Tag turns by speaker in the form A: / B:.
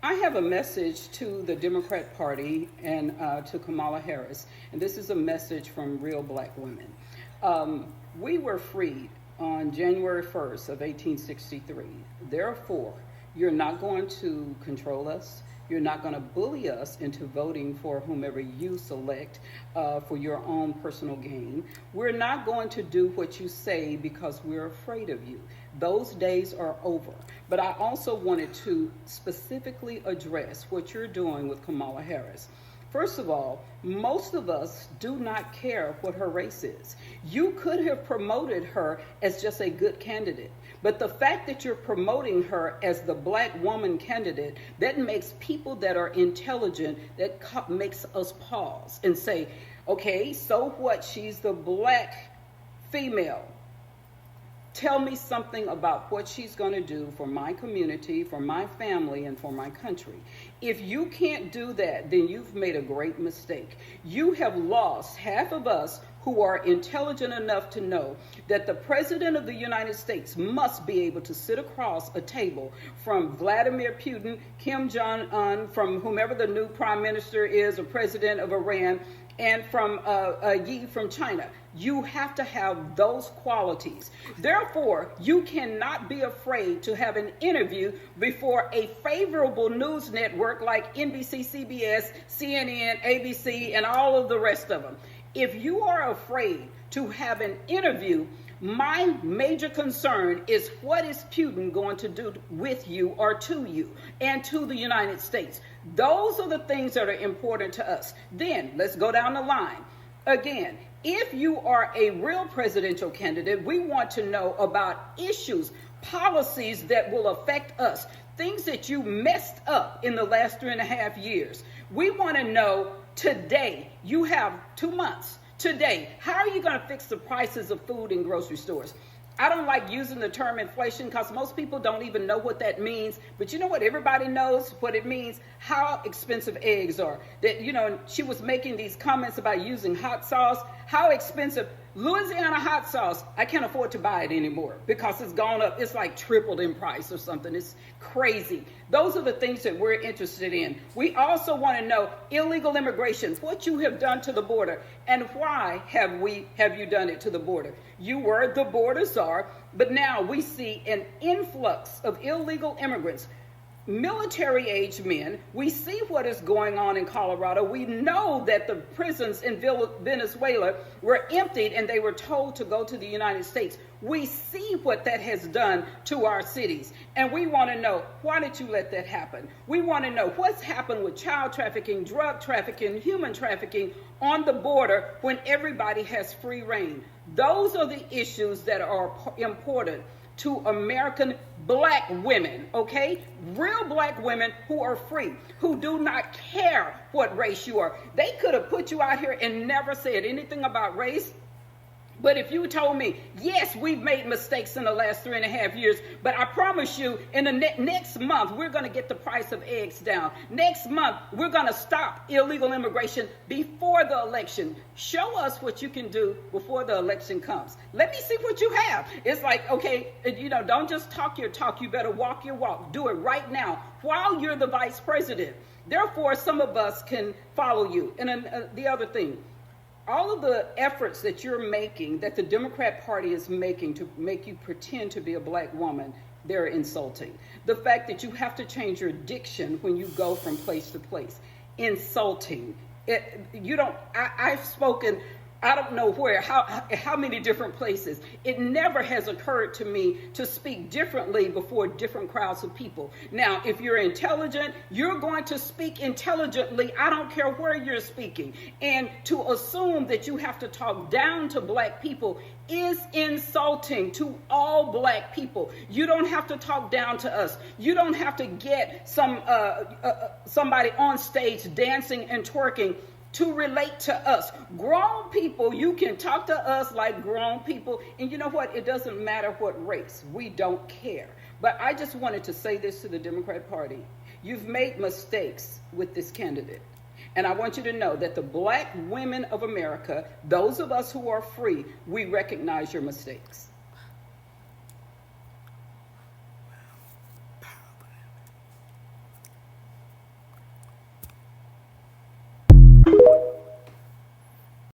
A: I have a message to the Democrat Party and to Kamala Harris, and this is a message from real black women. We were freed on January 1st of 1863. Therefore, you're not going to control us. You're not going to bully us into voting for whomever you select for your own personal gain. We're not going to do what you say because we're afraid of you. Those days are over. But I also wanted to specifically address what you're doing with Kamala Harris. First of all, most of us do not care what her race is. You could have promoted her as just a good candidate, but the fact that you're promoting her as the black woman candidate, that makes people that are intelligent, that makes us pause and say, okay, so what? She's the black female. Tell me something about what she's going to do for my community, for my family, and for my country. If you can't do that, then you've made a great mistake. You have lost half of us who are intelligent enough to know that the President of the United States must be able to sit across a table from Vladimir Putin, Kim Jong-un, from whomever the new prime minister is or president of Iran, and from Yi from China. You have to have those qualities. Therefore, you cannot be afraid to have an interview before a favorable news network like NBC, CBS, CNN, ABC, and all of the rest of them. If you are afraid to have an interview, my major concern is what is Putin going to do with you or to you and to the United States. Those are the things that are important to us. Then let's go down the line. Again, if you are a real presidential candidate, we want to know about issues, policies that will affect us, things that you messed up in the last 3.5 years. We want to know today. You have 2 months. Today, how are you going to fix the prices of food in grocery stores? I don't like using the term inflation because most people don't even know what that means. But you know what? Everybody knows what it means, how expensive eggs are. That, she was making these comments about using hot sauce, how expensive. Louisiana hot sauce, I can't afford to buy it anymore because it's gone up. It's like tripled in price or something. It's crazy. Those are the things that we're interested in. We also want to know illegal immigration, what you have done to the border, and why have you done it to the border. You were the border czar, but now we see an influx of illegal immigrants. Military-age men. We see what is going on in Colorado. We know that the prisons in Venezuela were emptied and they were told to go to the United States. We see what that has done to our cities. And we want to know, why did you let that happen? We want to know what's happened with child trafficking, drug trafficking, human trafficking on the border when everybody has free reign. Those are the issues that are important to American black women, okay? Real black women who are free, who do not care what race you are. They could have put you out here and never said anything about race. But if you told me, yes, we've made mistakes in the last 3.5 years, but I promise you in the next month, we're going to get the price of eggs down. Next month, we're going to stop illegal immigration before the election. Show us what you can do before the election comes. Let me see what you have. It's like, okay, don't just talk your talk. You better walk your walk. Do it right now while you're the vice president. Therefore, some of us can follow you. And the other thing, all of the efforts that you're making, that the Democrat Party is making to make you pretend to be a black woman, they're insulting. The fact that you have to change your diction when you go from place to place, insulting. I've spoken, I don't know where, how many different places. It never has occurred to me to speak differently before different crowds of people. Now, if you're intelligent, you're going to speak intelligently. I don't care where you're speaking. And to assume that you have to talk down to black people is insulting to all black people. You don't have to talk down to us. You don't have to get somebody on stage dancing and twerking to relate to us. Grown people, you can talk to us like grown people. And you know what? It doesn't matter what race. We don't care. But I just wanted to say this to the Democrat Party. You've made mistakes with this candidate. And I want you to know that the black women of America, those of us who are free, we recognize your mistakes.